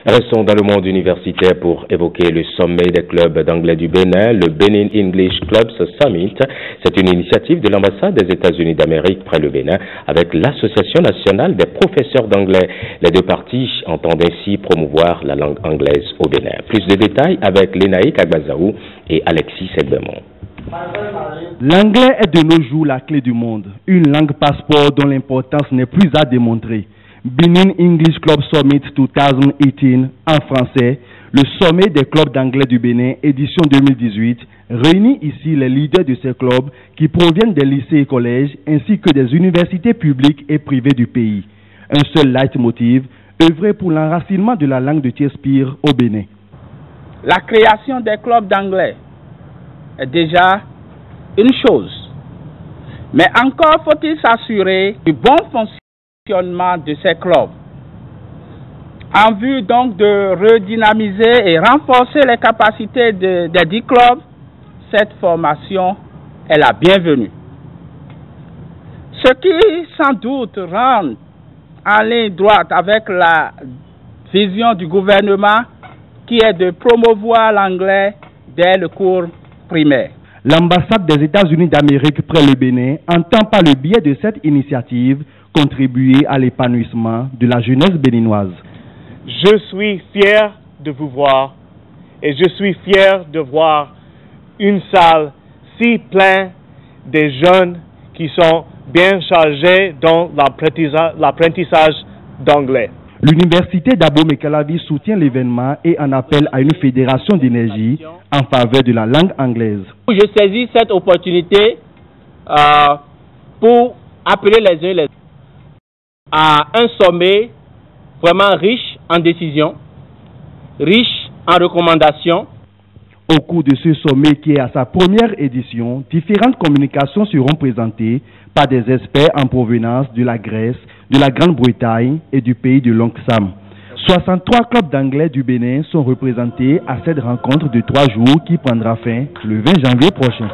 Restons dans le monde universitaire pour évoquer le sommet des clubs d'anglais du Bénin, le Benin English Clubs Summit. C'est une initiative de l'ambassade des États-Unis d'Amérique près le Bénin avec l'Association nationale des professeurs d'anglais. Les deux parties entendent ainsi promouvoir la langue anglaise au Bénin. Plus de détails avec Lénaïk Agbazaou et Alexis Sebemon. L'anglais est de nos jours la clé du monde, une langue passeport dont l'importance n'est plus à démontrer. Benin English Club Summit 2018 en français, le sommet des clubs d'anglais du Bénin, édition 2018, réunit ici les leaders de ces clubs qui proviennent des lycées et collèges ainsi que des universités publiques et privées du pays. Un seul leitmotiv, œuvrer pour l'enracinement de la langue de Shakespeare au Bénin. La création des clubs d'anglais est déjà une chose, mais encore faut-il s'assurer du bon fonctionnement de ces clubs. En vue donc de redynamiser et renforcer les capacités des 10 clubs, cette formation est la bienvenue. Ce qui sans doute rend en ligne droite avec la vision du gouvernement qui est de promouvoir l'anglais dès le cours primaire. L'ambassade des États-Unis d'Amérique près le Bénin entend par le biais de cette initiative contribuer à l'épanouissement de la jeunesse béninoise. Je suis fier de vous voir et je suis fier de voir une salle si pleine de jeunes qui sont bien chargés dans l'apprentissage d'anglais. L'université d'Abomey-Calavi soutient l'événement et en appelle à une fédération d'énergie en faveur de la langue anglaise. Je saisis cette opportunité pour appeler les uns et les autres à un sommet vraiment riche en décisions, riche en recommandations. Au cours de ce sommet qui est à sa première édition, différentes communications seront présentées par des experts en provenance de la Grèce, de la Grande-Bretagne et du pays de l'Oncle Sam. 63 clubs d'anglais du Bénin sont représentés à cette rencontre de 3 jours qui prendra fin le 20 janvier prochain.